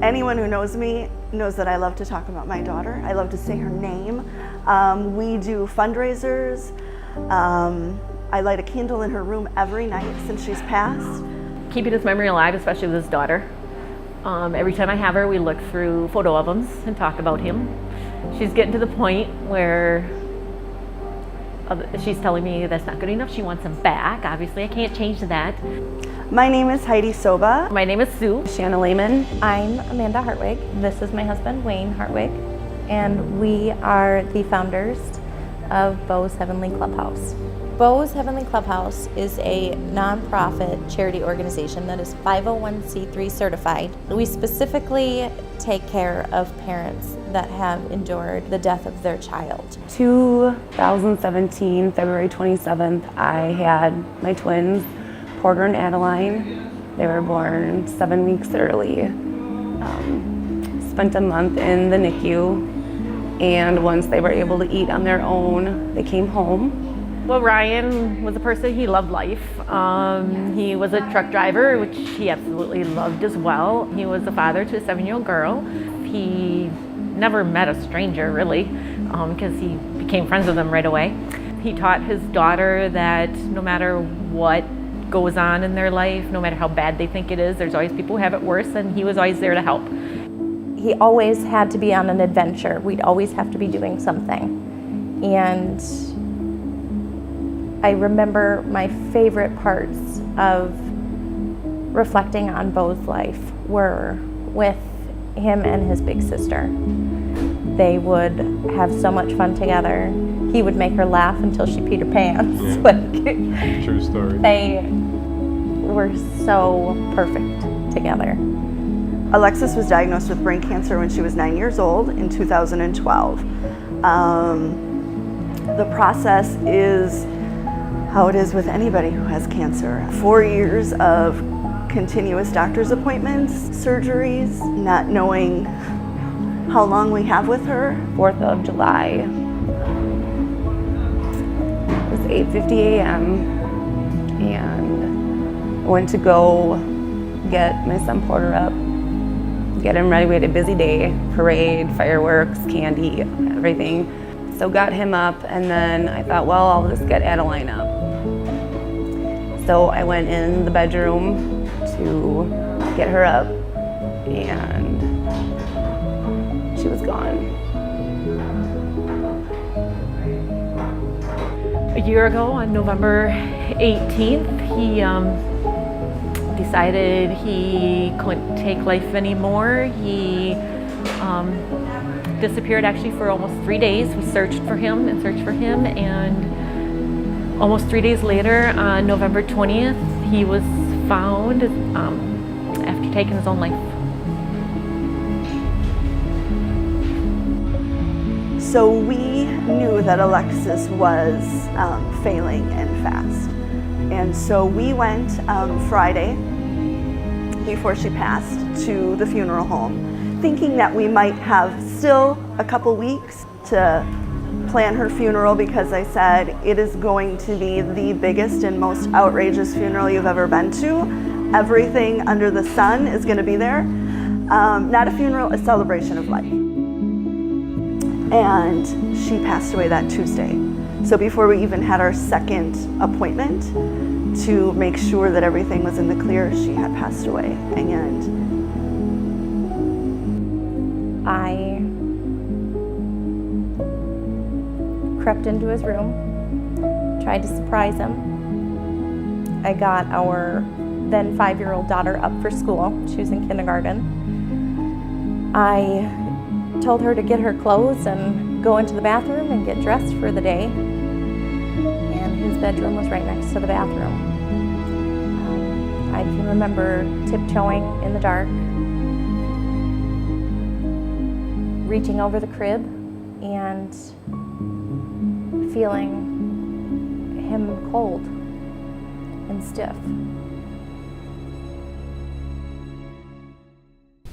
Anyone who knows me knows that I love to talk about my daughter. I love to say her name. We do fundraisers. I light a candle in her room every night since she's passed. Keeping his memory alive, especially with his daughter. Every time I have her, we look through photo albums and talk about him. She's getting to the point where she's telling me that's not good enough. She wants him back. Obviously, I can't change that. My name is Heidi Soba. My name is Sue. Shanna Lehman. I'm Amanda Hartwig. This is my husband, Wayne Hartwig, and we are the founders of Bo's Heavenly Clubhouse. Bo's Heavenly Clubhouse is a nonprofit charity organization that is 501c3 certified. We specifically take care of parents that have endured the death of their child. 2017, February 27th, I had my twins, Porter and Adeline. They were born 7 weeks early. Spent a month in the NICU, and once they were able to eat on their own, they came home. Well, Ryan was a person, he loved life. He was a truck driver, which he absolutely loved as well. He was a father to a 7-year-old girl. He never met a stranger, really, because he became friends with them right away. He taught his daughter that no matter what goes on in their life, no matter how bad they think it is, there's always people who have it worse, and he was always there to help. He always had to be on an adventure. We'd always have to be doing something. And I remember my favorite parts of reflecting on Bo's life were with him and his big sister. They would have so much fun together. He would make her laugh until she peed her pants. Yeah. True story. They were so perfect together. Alexis was diagnosed with brain cancer when she was 9 years old in 2012. The process is how it is with anybody who has cancer. 4 years of continuous doctor's appointments, surgeries, not knowing how long we have with her. 4th of July. It was 8:50 a.m. and I went to go get my son Porter up, get him ready. We had a busy day, parade, fireworks, candy, everything. So got him up, and then I thought, well, I'll just get Adeline up. So I went in the bedroom to get her up, and she was gone. A year ago, on November 18th, he decided he couldn't take life anymore. He disappeared actually for almost 3 days. We searched for him, and almost 3 days later, on November 20th, he was found after taking his own life. So we knew that Alexis was failing and fast. And so we went Friday, before she passed, to the funeral home, thinking that we might have still a couple weeks to plan her funeral, because I said it is going to be the biggest and most outrageous funeral you've ever been to. Everything under the sun is going to be there. Not a funeral, a celebration of life. And she passed away that Tuesday. So before we even had our second appointment to make sure that everything was in the clear, she had passed away. And I crept into his room, tried to surprise him. I got our then 5-year-old daughter up for school. She was in kindergarten. I told her to get her clothes and go into the bathroom and get dressed for the day. And his bedroom was right next to the bathroom. I can remember tiptoeing in the dark, reaching over the crib and feeling him cold and stiff.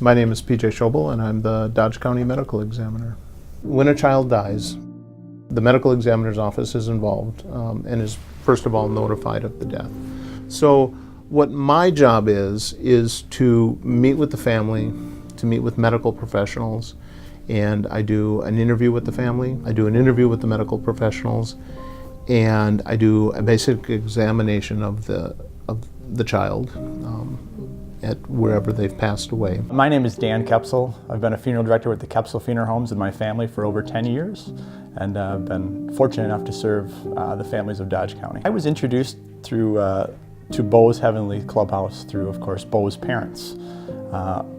My name is PJ Schobel, and I'm the Dodge County Medical Examiner. When a child dies, the medical examiner's office is involved and is first of all notified of the death. So what my job is to meet with the family, to meet with medical professionals, and I do an interview with the family, I do an interview with the medical professionals, and I do a basic examination of the child at wherever they've passed away. My name is Dan Kepsel. I've been a funeral director with the Kepsel Funeral Homes in my family for over 10 years, and I've been fortunate enough to serve the families of Dodge County. I was introduced through to Bo's Heavenly Clubhouse through, of course, Bo's parents.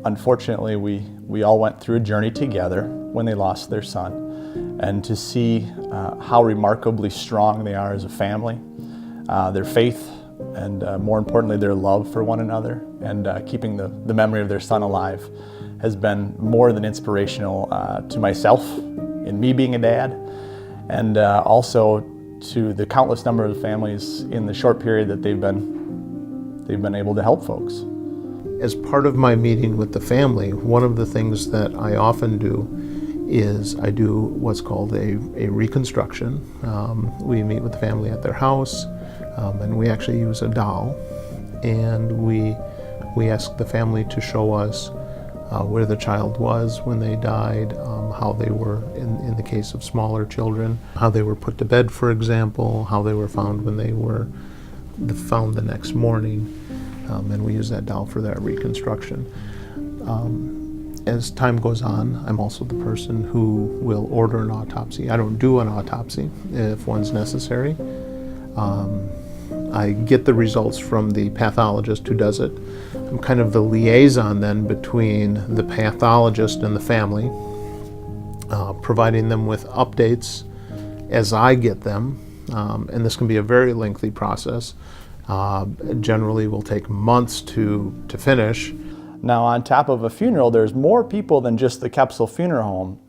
Unfortunately, we all went through a journey together when they lost their son, and to see how remarkably strong they are as a family, their faith, and more importantly, their love for one another, and keeping the memory of their son alive has been more than inspirational to myself in me being a dad, and also to the countless number of families in the short period that they've been able to help folks. As part of my meeting with the family, one of the things that I often do is I do what's called a reconstruction. We meet with the family at their house, and we actually use a doll, and we ask the family to show us where the child was when they died, how they were, in the case of smaller children, how they were put to bed, for example, how they were found when they were found the next morning, and we use that doll for that reconstruction. As time goes on, I'm also the person who will order an autopsy. I don't do an autopsy if one's necessary. I get the results from the pathologist who does it. I'm kind of the liaison then between the pathologist and the family, providing them with updates as I get them, and this can be a very lengthy process. Generally will take months to finish. Now, on top of a funeral, there's more people than just the Kepsel Funeral Home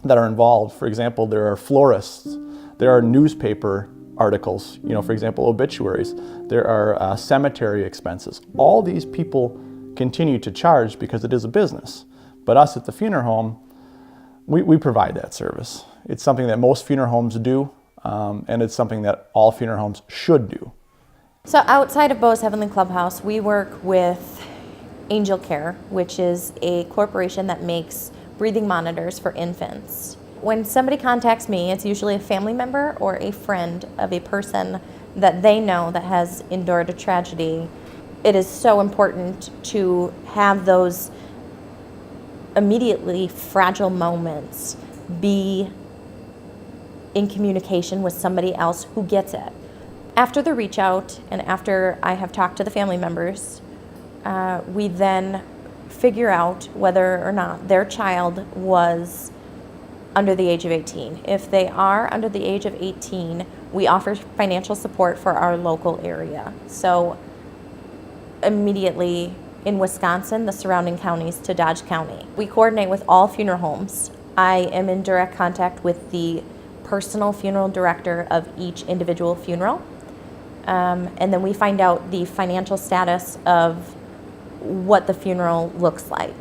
that are involved. For example, there are florists, there are newspaper articles, for example, obituaries. There are cemetery expenses. All these people continue to charge because it is a business. But us at the funeral home, we provide that service. It's something that most funeral homes do, and it's something that all funeral homes should do. So outside of Bo's Heavenly Clubhouse, we work with Angel Care, which is a corporation that makes breathing monitors for infants. When somebody contacts me, it's usually a family member or a friend of a person that they know that has endured a tragedy. It is so important to have those immediately fragile moments be in communication with somebody else who gets it. After the reach out and after I have talked to the family members, we then figure out whether or not their child was under the age of 18. If they are under the age of 18, we offer financial support for our local area. So immediately in Wisconsin, the surrounding counties to Dodge County. We coordinate with all funeral homes. I am in direct contact with the personal funeral director of each individual funeral. And then we find out the financial status of what the funeral looks like.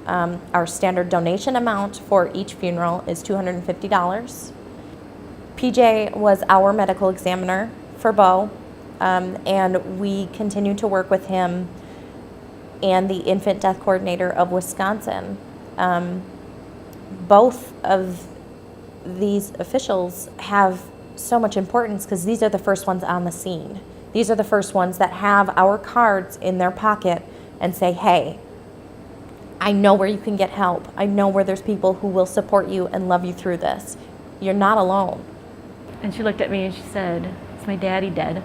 Our standard donation amount for each funeral is $250. PJ was our medical examiner for Bo, and we continue to work with him and the infant death coordinator of Wisconsin. Both of these officials have so much importance because these are the first ones on the scene. These are the first ones that have our cards in their pocket and say, hey, I know where you can get help. I know where there's people who will support you and love you through this. You're not alone. And she looked at me and she said, is my daddy dead?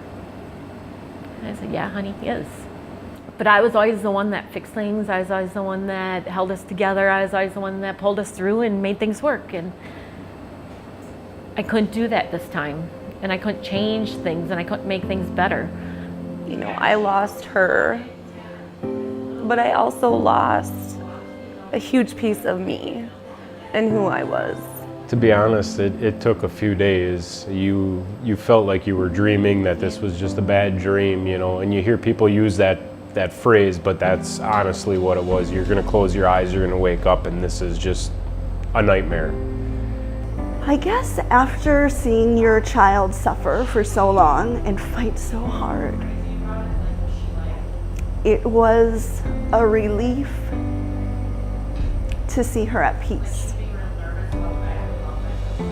And I said, yeah, honey, he is. But I was always the one that fixed things. I was always the one that held us together. I was always the one that pulled us through and made things work. And I couldn't do that this time. And I couldn't change things and I couldn't make things better. I lost her, but I also lost a huge piece of me and who I was. To be honest, it took a few days. You felt like you were dreaming, that this was just a bad dream, and you hear people use that phrase, but that's honestly what it was. You're gonna close your eyes, you're gonna wake up, and this is just a nightmare. I guess after seeing your child suffer for so long and fight so hard, it was a relief to see her at peace.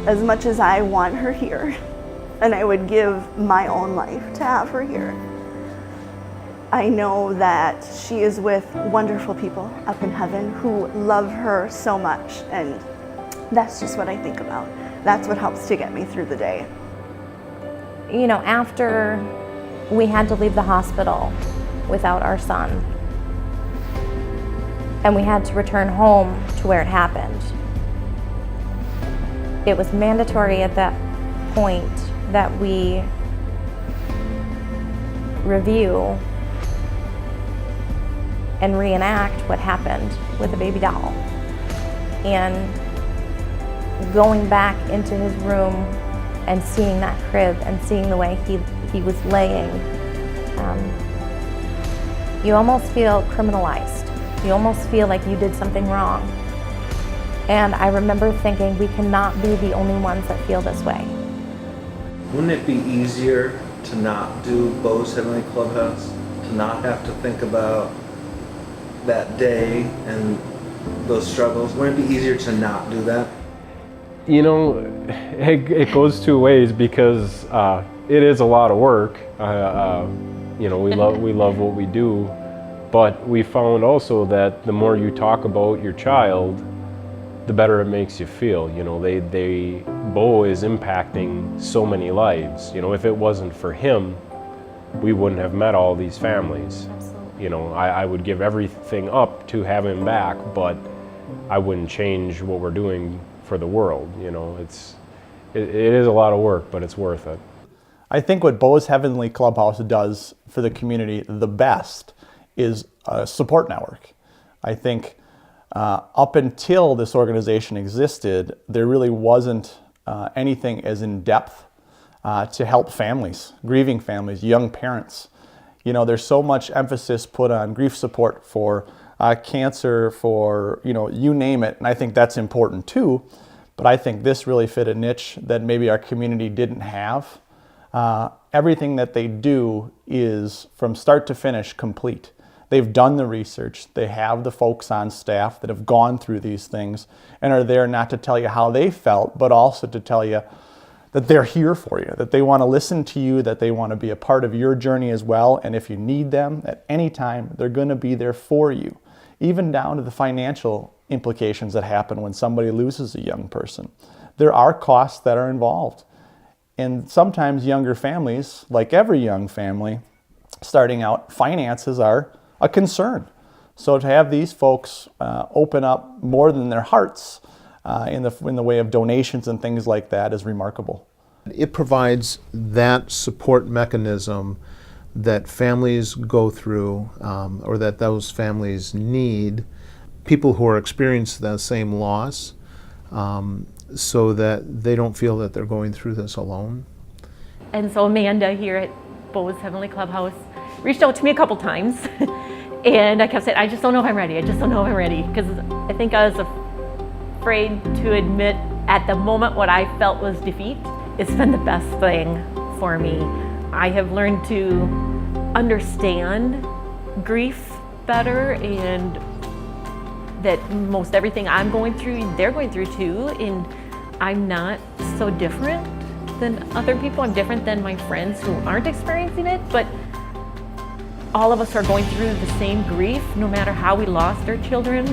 As much as I want her here, and I would give my own life to have her here, I know that she is with wonderful people up in heaven who love her so much, and that's just what I think about. That's what helps to get me through the day. You know, after we had to leave the hospital without our son, and we had to return home to where it happened, it was mandatory at that point that we review and reenact what happened with the baby doll. And going back into his room and seeing that crib and seeing the way he was laying, you almost feel criminalized. You almost feel like you did something wrong. And I remember thinking, we cannot be the only ones that feel this way. Wouldn't it be easier to not do Bo's Heavenly Clubhouse? To not have to think about that day and those struggles? Wouldn't it be easier to not do that? You know, it goes two ways, because it is a lot of work. You know, we love what we do, but we found also that the more you talk about your child, the better it makes you feel. You know, Bo is impacting so many lives. You know, if it wasn't for him, we wouldn't have met all these families. Absolutely. You know, I would give everything up to have him back, but I wouldn't change what we're doing for the world. You know, it is a lot of work, but it's worth it. I think what Bo's Heavenly Clubhouse does for the community the best is a support network. I think up until this organization existed, there really wasn't anything as in depth to help families, grieving families, young parents. You know, there's so much emphasis put on grief support for cancer, for, you name it, and I think that's important too. But I think this really fit a niche that maybe our community didn't have. Everything that they do is from start to finish complete. They've done the research. They have the folks on staff that have gone through these things and are there not to tell you how they felt, but also to tell you that they're here for you, that they want to listen to you, that they want to be a part of your journey as well. And if you need them at any time, they're going to be there for you, even down to the financial implications that happen when somebody loses a young person. There are costs that are involved. And sometimes younger families, like every young family, starting out, finances are a concern. So to have these folks open up more than their hearts in the way of donations and things like that is remarkable. It provides that support mechanism that families go through, or that those families need, people who are experiencing the same loss, so that they don't feel that they're going through this alone. And so Amanda here at Bo's Heavenly Clubhouse reached out to me a couple times, and I kept saying, I just don't know if I'm ready. I just don't know if I'm ready. Because I think I was afraid to admit at the moment what I felt was defeat. It's been the best thing for me. I have learned to understand grief better, and that most everything I'm going through, they're going through too. And I'm not so different than other people. I'm different than my friends who aren't experiencing it, but all of us are going through the same grief, no matter how we lost our children.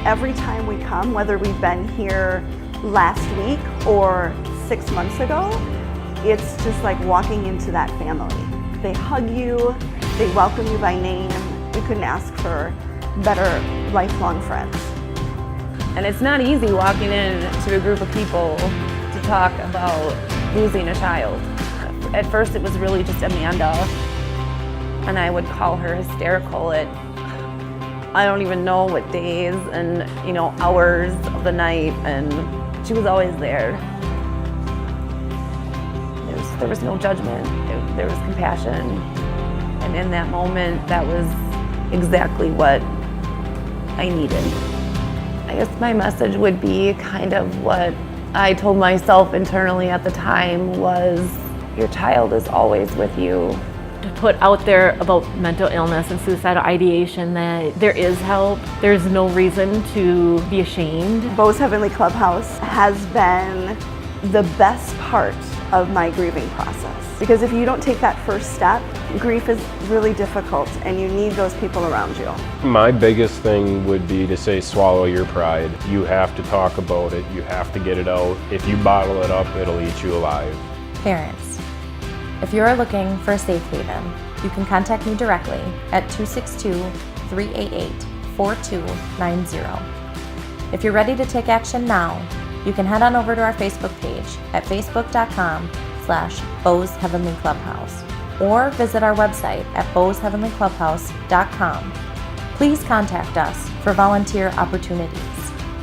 Every time we come, whether we've been here last week or 6 months ago, it's just like walking into that family. They hug you, they welcome you by name. We couldn't ask for better lifelong friends. And it's not easy walking in to a group of people to talk about losing a child. At first it was really just Amanda, and I would call her hysterical at, I don't even know what days and hours of the night, and she was always there. There was no judgment, there was compassion, and in that moment that was exactly what I needed. I guess my message would be kind of what I told myself internally at the time was, your child is always with you. to put out there about mental illness and suicidal ideation that there is help. There's no reason to be ashamed. Bo's Heavenly Clubhouse has been the best part of my grieving process. Because if you don't take that first step, grief is really difficult and you need those people around you. My biggest thing would be to say swallow your pride. You have to talk about it. You have to get it out. If you bottle it up, it'll eat you alive. Parents, if you are looking for a safe haven, you can contact me directly at 262-388-4290. If you're ready to take action now, you can head on over to our Facebook page at facebook.com/Bo's Heavenly Clubhouse or visit our website at bosheavenlyclubhouse.com. Please contact us for volunteer opportunities.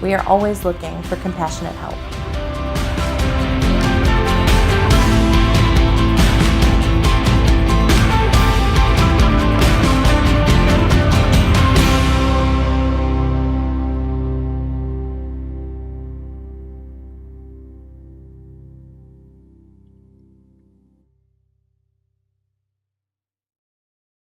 We are always looking for compassionate help.